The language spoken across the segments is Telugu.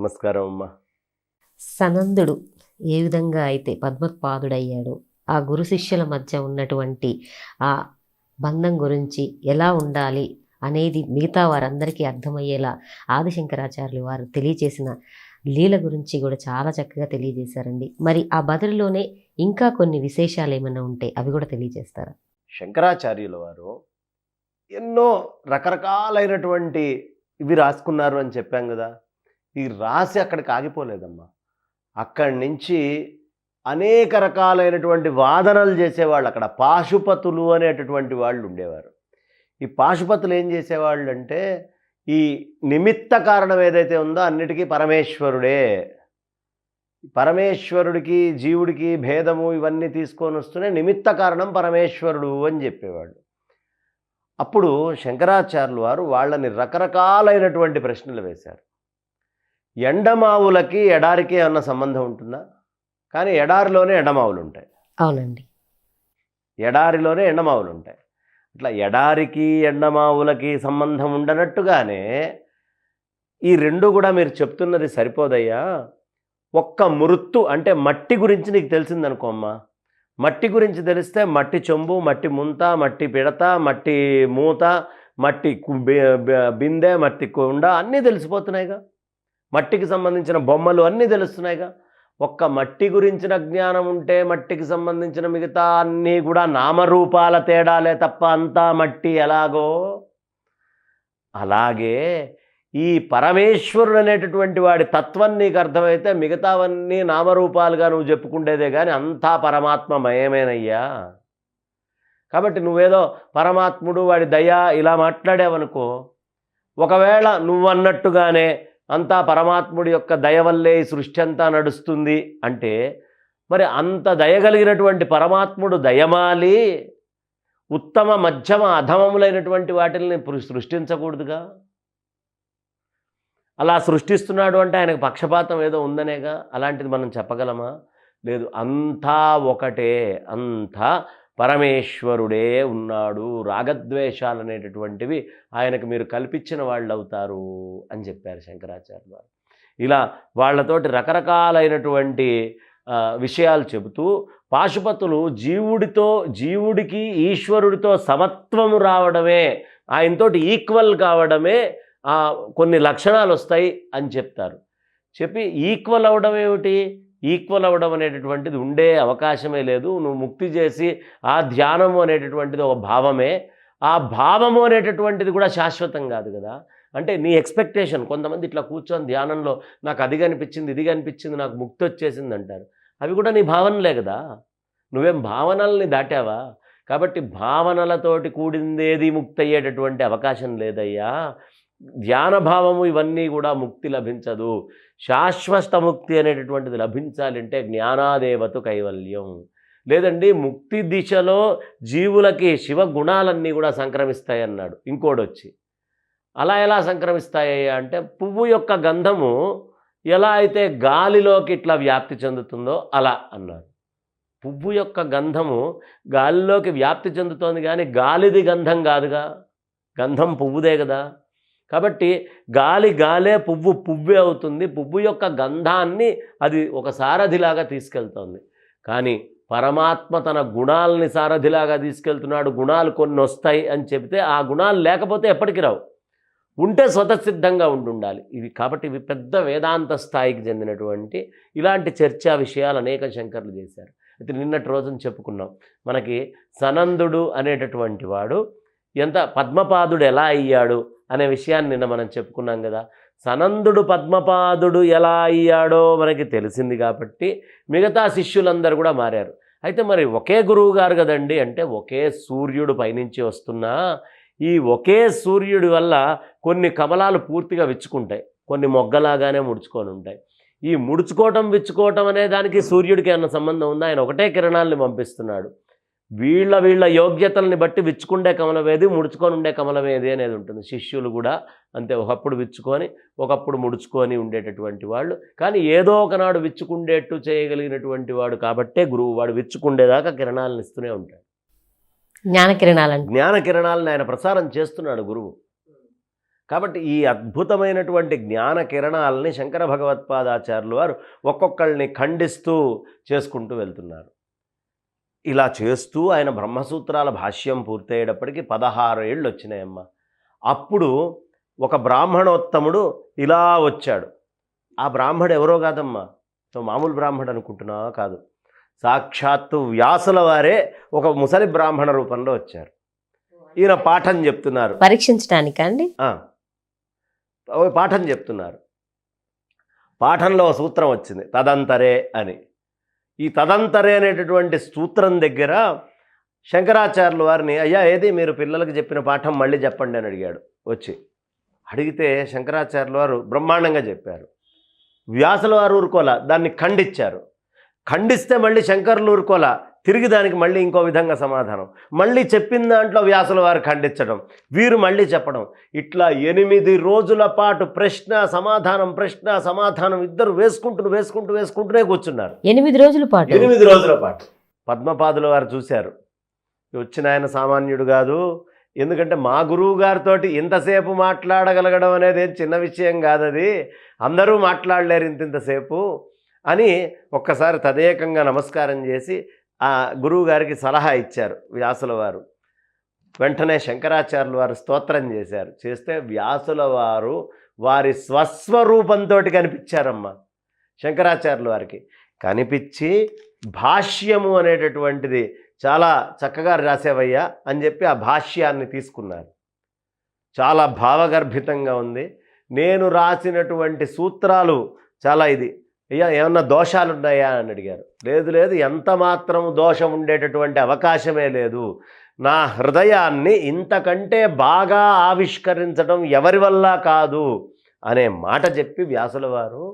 నమస్కారం అమ్మా. సనందుడు ఏ విధంగా అయితే పద్మపాదుడయ్యాడో ఆ గురు శిష్యుల మధ్య ఉన్నటువంటి ఆ బంధం గురించి ఎలా ఉండాలి అనేది మిగతా వారందరికీ అర్థమయ్యేలా ఆదిశంకరాచార్యులు వారు తెలియజేసిన లీల గురించి కూడా చాలా చక్కగా తెలియజేశారండి. మరి ఆ బదులులోనే ఇంకా కొన్ని విశేషాలు ఏమైనా ఉంటే అవి కూడా తెలియజేస్తారా? శంకరాచార్యుల వారు ఎన్నో రకరకాలైనటువంటి ఇవి రాసుకున్నారు అని చెప్పాం కదా. ఈ రాసి అక్కడికి ఆగిపోలేదమ్మా. అక్కడి నుంచి అనేక రకాలైనటువంటి వాదనలు చేసేవాళ్ళు. అక్కడ పాశుపతులు అనేటటువంటి వాళ్ళు ఉండేవారు. ఈ పాశుపతులు ఏం చేసేవాళ్ళు అంటే, ఈ నిమిత్త కారణం ఏదైతే ఉందో అన్నిటికీ పరమేశ్వరుడే, పరమేశ్వరుడికి జీవుడికి భేదము ఇవన్నీ తీసుకొని వస్తూనే నిమిత్త కారణం పరమేశ్వరుడు అని చెప్పేవాళ్ళు. అప్పుడు శంకరాచార్యులు వారు వాళ్ళని రకరకాలైనటువంటి ప్రశ్నలు వేశారు. ఎండమావులకి ఎడారికి అన్న సంబంధం ఉంటుందా? కానీ ఎడారిలోనే ఎండమావులు ఉంటాయి. అవునండి, ఎడారిలోనే ఎండమావులు ఉంటాయి. అట్లా ఎడారికి ఎండమావులకి సంబంధం ఉండనట్టుగానే ఈ రెండు కూడా మీరు చెప్తున్నది సరిపోదయ్యా. ఒక్క మృత్తు అంటే మట్టి గురించి నీకు తెలిసిందనుకో అమ్మా. మట్టి గురించి తెలిస్తే మట్టి చెంబు, మట్టి ముంత, మట్టి పిడత, మట్టి మూత, మట్టి బిందె, మట్టి కుండ అన్నీ తెలిసిపోతున్నాయిగా. మట్టికి సంబంధించిన బొమ్మలు అన్నీ తెలుస్తున్నాయిగా. ఒక్క మట్టి గురించిన జ్ఞానం ఉంటే మట్టికి సంబంధించిన మిగతా అన్నీ కూడా నామరూపాల తేడాలే తప్ప అంతా మట్టి ఎలాగో అలాగే ఈ పరమేశ్వరుడు అనేటటువంటి వాడి తత్వం నీకు అర్థమైతే మిగతావన్నీ నామరూపాలుగా నువ్వు చెప్పుకుండేదే కానీ అంతా పరమాత్మమయమేనయ్యా. కాబట్టి నువ్వేదో పరమాత్ముడు వాడి దయ ఇలా మాట్లాడావనుకో, ఒకవేళ నువ్వన్నట్టుగానే అంతా పరమాత్ముడి యొక్క దయ వల్లే ఈ సృష్టి అంతా నడుస్తుంది అంటే, మరి అంత దయగలిగినటువంటి పరమాత్ముడు దయమాలి ఉత్తమ మధ్యమ అధమములైనటువంటి వాటిని సృష్టించకూడదుగా. అలా సృష్టిస్తున్నాడు అంటే ఆయనకు పక్షపాతం ఏదో ఉందనేగా. అలాంటిది మనం చెప్పగలమా? లేదు. అంతా ఒకటే, అంతా పరమేశ్వరుడే ఉన్నాడు. రాగద్వేషాలు అనేటటువంటివి ఆయనకు మీరు కల్పించిన వాళ్ళు అవుతారు అని చెప్పారు శంకరాచార్య వారు. ఇలా వాళ్ళతోటి రకరకాలైనటువంటి విషయాలు చెబుతూ పాశుపతులు జీవుడికి ఈశ్వరుడితో సమత్వము రావడమే, ఆయనతోటి ఈక్వల్ కావడమే కొన్ని లక్షణాలు వస్తాయి అని చెప్తారు. చెప్పి ఈక్వల్ అవడం ఏమిటి? ఈక్వల్ అవ్వడం అనేటటువంటిది ఉండే అవకాశమే లేదు. నువ్వు ముక్తి చేసి ఆ ధ్యానము అనేటటువంటిది ఒక భావమే. ఆ భావము అనేటటువంటిది కూడా శాశ్వతం కాదు కదా. అంటే నీ ఎక్స్పెక్టేషన్, కొంతమంది ఇట్లా కూర్చొని ధ్యానంలో నాకు అది కనిపించింది, ఇది కనిపించింది, నాకు ముక్తి వచ్చేసింది అంటారు. అవి కూడా నీ భావనలే కదా. నువ్వేం భావనల్ని దాటావా? కాబట్టి భావనలతోటి కూడిందేది ముక్తి అయ్యేటటువంటి అవకాశం లేదయ్యా. ధ్యానభావము ఇవన్నీ కూడా ముక్తి లభించదు. శాశ్వత ముక్తి అనేటటువంటిది లభించాలంటే జ్ఞానాదేవతు కైవల్యం. లేదండి ముక్తి దిశలో జీవులకి శివ గుణాలన్నీ కూడా సంక్రమిస్తాయన్నాడు ఇంకోడొచ్చి. అలా ఎలా సంక్రమిస్తాయి అంటే, పువ్వు యొక్క గంధము ఎలా అయితే గాలిలోకి ఇట్లా వ్యాప్తి చెందుతుందో అలా అన్నారు. పువ్వు యొక్క గంధము గాలిలోకి వ్యాప్తి చెందుతోంది కానీ గాలిది గంధం కాదుగా. గంధం పువ్వుదే కదా. కాబట్టి గాలే, పువ్వే అవుతుంది. పువ్వు యొక్క గంధాన్ని అది ఒక సారథిలాగా తీసుకెళ్తోంది. కానీ పరమాత్మ తన గుణాలని సారథిలాగా తీసుకెళ్తున్నాడు. గుణాలు కొన్ని వస్తాయి అని చెబితే ఆ గుణాలు లేకపోతే ఎప్పటికి రావు, ఉంటే స్వతసిద్ధంగా ఉండాలి. ఇవి కాబట్టి ఇవి పెద్ద వేదాంత స్థాయికి చెందినటువంటి ఇలాంటి చర్చా విషయాలు అనేక శంకర్లు చేశారు. అయితే నిన్నటి రోజున చెప్పుకున్నాం, మనకి సనందుడు అనేటటువంటి వాడు ఎంత పద్మపాదుడు ఎలా అయ్యాడు అనే విషయాన్ని నిన్న మనం చెప్పుకున్నాం కదా. సనందుడు పద్మపాదుడు ఎలా అయ్యాడో మనకి తెలిసింది కాబట్టి మిగతా శిష్యులందరూ కూడా మారారు. అయితే మరి ఒకే గురువు గారు కదండి అంటే, ఒకే సూర్యుడు పైనుంచి వస్తున్నా ఈ ఒకే సూర్యుడి వల్ల కొన్ని కమలాలు పూర్తిగా విచ్చుకుంటాయి, కొన్ని మొగ్గలాగానే ముడుచుకొని ఉంటాయి. ఈ విచ్చుకోవటం అనే దానికి సూర్యుడికి ఏమన్నా సంబంధం ఉందా? ఆయన ఒకటే కిరణాలని పంపిస్తున్నాడు. వీళ్ళ యోగ్యతల్ని బట్టి విచ్చుకుండే కమలమేది, ముడుచుకొని ఉండే కమలమేది అనేది ఉంటుంది. శిష్యులు కూడా అంతే, ఒకప్పుడు విచ్చుకొని ఒకప్పుడు ముడుచుకొని ఉండేటటువంటి వాళ్ళు. కానీ ఏదో ఒకనాడు విచ్చుకుండేట్టు చేయగలిగినటువంటి వాడు కాబట్టే గురువు. వాడు విచ్చుకుండేదాకా కిరణాలను ఇస్తూనే ఉంటాడు. జ్ఞాన కిరణాలను ఆయన ప్రసారం చేస్తున్నాడు గురువు. కాబట్టి ఈ అద్భుతమైనటువంటి జ్ఞాన కిరణాలని శంకర భగవత్పాదాచార్యులు వారు ఒక్కొక్కళ్ళని ఖండిస్తూ చేసుకుంటూ వెళ్తున్నారు. ఇలా చేస్తూ ఆయన బ్రహ్మసూత్రాల భాష్యం పూర్తయ్యేటప్పటికి 16 ఏళ్ళు వచ్చినాయమ్మ. అప్పుడు ఒక బ్రాహ్మణోత్తముడు ఇలా వచ్చాడు. ఆ బ్రాహ్మడు ఎవరో కాదమ్మా, మామూలు బ్రాహ్మడు అనుకుంటున్నావా? కాదు, సాక్షాత్తు వ్యాసుల వారే ఒక ముసలి బ్రాహ్మణ రూపంలో వచ్చారు. ఈయన పాఠం చెప్తున్నారు. పరీక్షించడానికా అండి? పాఠం చెప్తున్నారు. పాఠంలో సూత్రం వచ్చింది తదంతరే అని. ఈ తదంతరే అనేటటువంటి సూత్రం దగ్గర శంకరాచార్యుల వారిని, అయ్యా ఏది మీరు పిల్లలకు చెప్పిన పాఠం మళ్ళీ చెప్పండి అని అడిగాడు. వచ్చి అడిగితే శంకరాచార్యుల వారు బ్రహ్మాండంగా చెప్పారు. వ్యాసుల వారు ఊరుకోలా, దాన్ని ఖండించారు. ఖండిస్తే మళ్ళీ శంకరులు ఊరుకోలా, తిరిగి దానికి మళ్ళీ ఇంకో విధంగా సమాధానం, మళ్ళీ చెప్పిన దాంట్లో వ్యాసుల వారు ఖండించడం, వీరు మళ్ళీ చెప్పడం. ఇట్లా 8 రోజుల పాటు ప్రశ్న సమాధానం ఇద్దరు వేసుకుంటూనే కూర్చున్నారు. 8 రోజుల పాటు 8 రోజుల పాటు పద్మపాదుల వారు చూశారు. వచ్చిన ఆయన సామాన్యుడు కాదు. ఎందుకంటే మా గురువు గారితో ఇంతసేపు మాట్లాడగలగడం అనేది చిన్న విషయం కాదు, అది అందరూ మాట్లాడలేరు ఇంతసేపు అని ఒక్కసారి తదేకంగా నమస్కారం చేసి ఆ గురువు గారికి సలహా ఇచ్చారు వ్యాసుల వారు. వెంటనే శంకరాచార్యుల వారు స్తోత్రం చేశారు. చేస్తే వ్యాసుల వారు వారి స్వస్వరూపంతో కనిపించారమ్మా. శంకరాచార్యుల వారికి కనిపించి భాష్యము అనేటటువంటిది చాలా చక్కగా రాసేవయ్యా అని చెప్పి ఆ భాష్యాన్ని తీసుకున్నారు. చాలా భావగర్భితంగా ఉంది. నేను రాసినటువంటి సూత్రాలు చాలా ఇది, అయ్యా ఏమన్నా దోషాలు ఉన్నాయా అని అడిగారు. లేదు, ఎంత మాత్రం దోషం ఉండేటటువంటి అవకాశమే లేదు. నా హృదయాన్ని ఇంతకంటే బాగా ఆవిష్కరించడం ఎవరి వల్ల కాదు అనే మాట చెప్పి వ్యాసుల వారు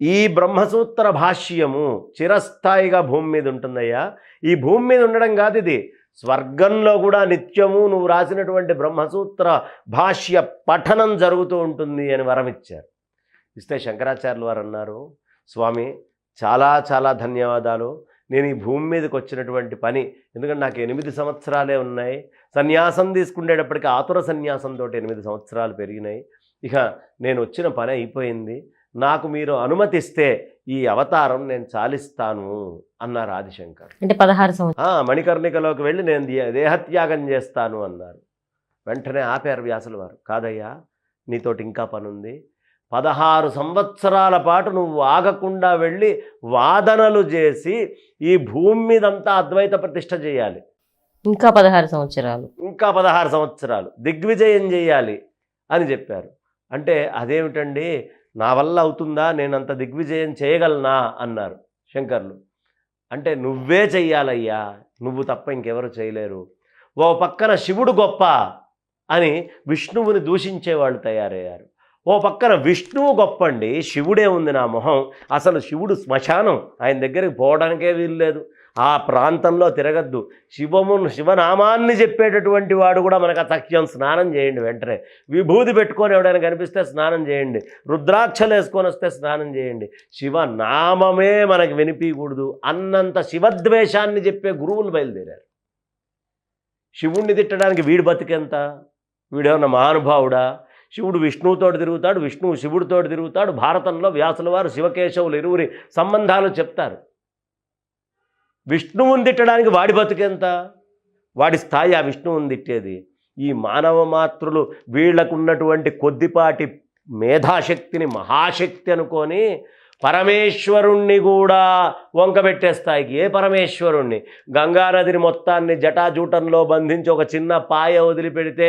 ఈ బ్రహ్మసూత్ర భాష్యము చిరస్థాయిగా భూమి మీద ఉంటుందయ్యా. ఈ భూమి మీద ఉండడం కాదు, ఇది స్వర్గంలో కూడా నిత్యము నువ్వు రాసినటువంటి బ్రహ్మసూత్ర భాష్య పఠనం జరుగుతూ ఉంటుంది అని వరం ఇచ్చారు. ఇస్తే శంకరాచార్యులు వారు అన్నారు, స్వామి చాలా ధన్యవాదాలు. నేను ఈ భూమి మీదకి వచ్చినటువంటి పని, ఎందుకంటే నాకు 8 సంవత్సరాలే ఉన్నాయి. సన్యాసం తీసుకునేటప్పటికీ ఆతుర సన్యాసంతో 8 సంవత్సరాలు పెరిగినాయి. ఇక నేను వచ్చిన పని అయిపోయింది. నాకు మీరు అనుమతిస్తే ఈ అవతారం నేను చాలిస్తాను అన్నారు ఆదిశంకర్. అంటే 16 సంవత్సరాలు మణికర్ణికలోకి వెళ్ళి నేను దేహత్యాగం చేస్తాను అన్నారు. వెంటనే ఆపారు వ్యాసుల వారు, కాదయ్యా నీతోటి ఇంకా పని ఉంది. 16 సంవత్సరాల పాటు నువ్వు ఆగకుండా వెళ్ళి వాదనలు చేసి ఈ భూమి మీదంతా అద్వైత ప్రతిష్ఠ చేయాలి. ఇంకా 16 సంవత్సరాలు దిగ్విజయం చేయాలి అని చెప్పారు. అంటే అదేమిటండి, నా వల్ల అవుతుందా, నేనంత దిగ్విజయం చేయగలనా అన్నారు శంకర్లు. అంటే నువ్వే చెయ్యాలయ్యా, నువ్వు తప్ప ఇంకెవరు చేయలేరు. ఓ పక్కన శివుడు గొప్ప అని విష్ణువుని దూషించేవాళ్ళు తయారయ్యారు. ఓ పక్కన విష్ణువు గొప్పండి, శివుడే ఉంది నా మొహం, అసలు శివుడు శ్మశానం, ఆయన దగ్గరికి పోవడానికే వీలు లేదు, ఆ ప్రాంతంలో తిరగద్దు, శివనామాన్ని చెప్పేటటువంటి వాడు కూడా మనకు అసఖ్యం, స్నానం చేయండి, వెంటనే విభూది పెట్టుకొని ఎవడైనా కనిపిస్తే స్నానం చేయండి, రుద్రాక్షలు వేసుకొని వస్తే స్నానం చేయండి, శివనామమే మనకు వినిపించకూడదు అన్నంత శివద్వేషాన్ని చెప్పే గురువులు బయలుదేరారు. శివుణ్ణి తిట్టడానికి వీడు బతికెంత, వీడేమన్నా మహానుభావుడా? శివుడు విష్ణువుతోటి తిరుగుతాడు, విష్ణువు శివుడితోటి తిరుగుతాడు. భారతంలో వ్యాసుల వారు శివకేశవులు ఇరువురి సంబంధాలు చెప్తారు. విష్ణువుని తిట్టడానికి వాడి బతుకెంత, వాడి స్థాయి ఆ విష్ణువుని తిట్టేది. ఈ మానవ మాతృలు వీళ్లకున్నటువంటి కొద్దిపాటి మేధాశక్తిని మహాశక్తి అనుకొని పరమేశ్వరుణ్ణి కూడా వంకబెట్టే స్థాయికి. ఏ పరమేశ్వరుణ్ణి? గంగానదిని మొత్తాన్ని జటాజూటంలో బంధించి ఒక చిన్న పాయ వదిలిపెడితే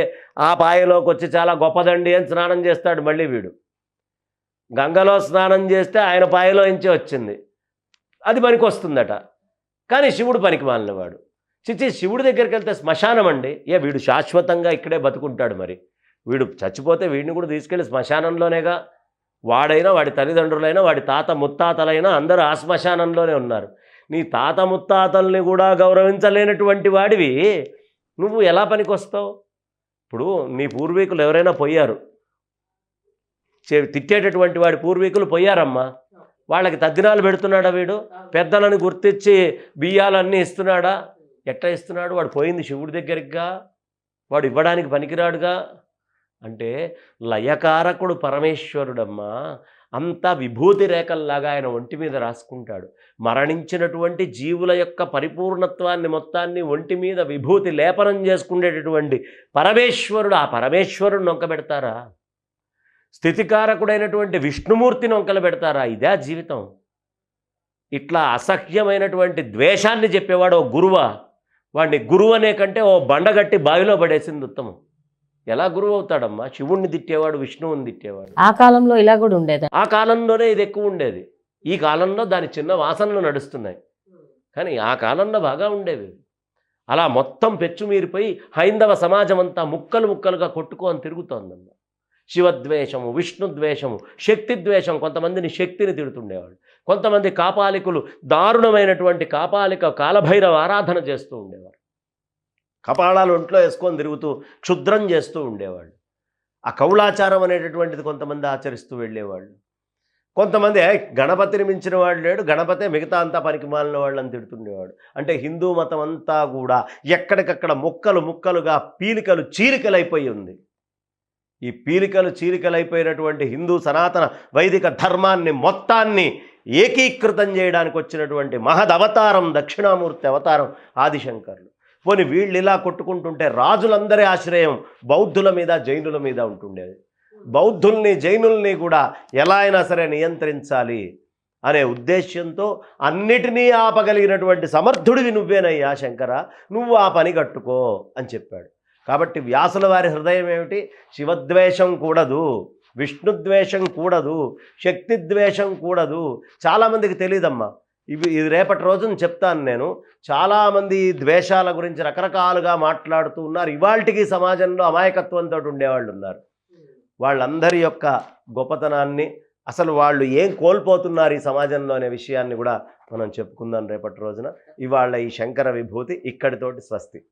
ఆ పాయలోకి వచ్చి చాలా గొప్పదండి అని స్నానం చేస్తాడు. మళ్ళీ వీడు గంగలో స్నానం చేస్తే ఆయన పాయలో నుంచి వచ్చింది, అది పనికి వస్తుందట. కానీ శివుడు పనికి మాలినవాడు. శివుడి దగ్గరికి వెళ్తే శ్మశానం అండి. వీడు శాశ్వతంగా ఇక్కడే బతుకుంటాడు. మరి వీడు చచ్చిపోతే వీడిని కూడా తీసుకెళ్ళి శ్మశానంలోనేగా, వాడైనా వాడి తల్లిదండ్రులైనా వాడి తాత ముత్తాతలైనా అందరూ ఆ శ్మశానంలోనే ఉన్నారు. నీ తాత ముత్తాతల్ని కూడా గౌరవించలేనటువంటి వాడివి నువ్వు ఎలా పనికి వస్తావు? ఇప్పుడు నీ పూర్వీకులు ఎవరైనా పోయారు, తిట్టేటటువంటి వాడి పూర్వీకులు పోయారమ్మా, వాళ్ళకి తద్దినాలు పెడుతున్నాడా వీడు? పెద్దలను గుర్తించి బియ్యాలన్నీ ఇస్తున్నాడా? ఎట్లా ఇస్తున్నాడు? వాడు పోయింది శివుడి దగ్గరికిగా, వాడు ఇవ్వడానికి పనికిరాడుగా. అంటే లయకారకుడు పరమేశ్వరుడమ్మా, అంతా విభూతి రేఖల్లాగా ఆయన ఒంటి మీద రాసుకుంటాడు. మరణించినటువంటి జీవుల యొక్క పరిపూర్ణత్వాన్ని మొత్తాన్ని ఒంటి మీద విభూతి లేపనం చేసుకునేటటువంటి పరమేశ్వరుడు, ఆ పరమేశ్వరుడు నొంకబెడతారా? స్థితికారకుడైనటువంటి విష్ణుమూర్తిని వంకలు పెడతారా? ఇదే జీవితం. ఇట్లా అసహ్యమైనటువంటి ద్వేషాన్ని చెప్పేవాడు ఓ గురువా? వాడిని గురువు అనే కంటే ఓ బండగట్టి బావిలో పడేసింది ఉత్తమం. ఎలా గురువు అవుతాడమ్మా? శివుణ్ణి తిట్టేవాడు, విష్ణువుని తిట్టేవాడు. ఆ కాలంలో ఇలా కూడా ఉండేదా? ఆ కాలంలోనే ఇది ఎక్కువ ఉండేది. ఈ కాలంలో దాని చిన్న వాసనలు నడుస్తున్నాయి, కానీ ఆ కాలంలో బాగా ఉండేవి. అలా మొత్తం పెచ్చుమీరిపోయి హైందవ సమాజం అంతా ముక్కలు ముక్కలుగా కొట్టుకొని తిరుగుతోందమ్మా. శివద్వేషము, విష్ణుద్వేషము, శక్తిద్వేషం. కొంతమందిని శక్తిని తిడుతుండేవాళ్ళు, కొంతమంది కాపాలికులు దారుణమైనటువంటి కాపాలిక కాలభైరవ ఆరాధన చేస్తూ ఉండేవారు. కపాళాలు ఒంట్లో వేసుకొని తిరుగుతూ క్షుద్రం చేస్తూ ఉండేవాళ్ళు. ఆ కౌళాచారం అనేటటువంటిది కొంతమంది ఆచరిస్తూ వెళ్ళేవాళ్ళు. కొంతమంది గణపతిని మించిన వాడు లేడు, గణపతే మిగతా అంతా పనికి మాలిన వాళ్ళని తిడుతుండేవాడు. అంటే హిందూ మతం అంతా కూడా ఎక్కడికక్కడ ముక్కలు ముక్కలుగా పీలికలు చీలికలైపోయి ఉంది. ఈ పీలికలు చీలికలైపోయినటువంటి హిందూ సనాతన వైదిక ధర్మాన్ని మొత్తాన్ని ఏకీకృతం చేయడానికి వచ్చినటువంటి మహదవతారం దక్షిణామూర్తి అవతారం ఆదిశంకరులు. పోనీ వీళ్ళు ఇలా కొట్టుకుంటుంటే రాజులందరి ఆశ్రయం బౌద్ధుల మీద, జైనుల మీద ఉంటుండేది. బౌద్ధుల్ని, జైనుల్ని కూడా ఎలా అయినా సరే నియంత్రించాలి అనే ఉద్దేశ్యంతో అన్నిటినీ ఆపగలిగినటువంటి సమర్థుడివి నువ్వేనయ్యా శంకర, నువ్వు ఆ పని కట్టుకో అని చెప్పాడు. కాబట్టి వ్యాసుల వారి హృదయం ఏమిటి? శివద్వేషం కూడదు, విష్ణుద్వేషం కూడదు, శక్తిద్వేషం కూడదు. చాలామందికి తెలియదమ్మా. ఇది రేపటి రోజున చెప్తాను నేను. చాలామంది ఈ ద్వేషాల గురించి రకరకాలుగా మాట్లాడుతూ ఉన్నారు. ఇవాళకి సమాజంలో అమాయకత్వంతో ఉండేవాళ్ళు ఉన్నారు. వాళ్ళందరి యొక్క గొప్పతనాన్ని, అసలు వాళ్ళు ఏం కోల్పోతున్నారు ఈ సమాజంలో అనే విషయాన్ని కూడా మనం చెప్పుకుందాం రేపటి రోజున. ఇవాళ ఈ శంకర విభూతి ఇక్కడితోటి స్వస్తి.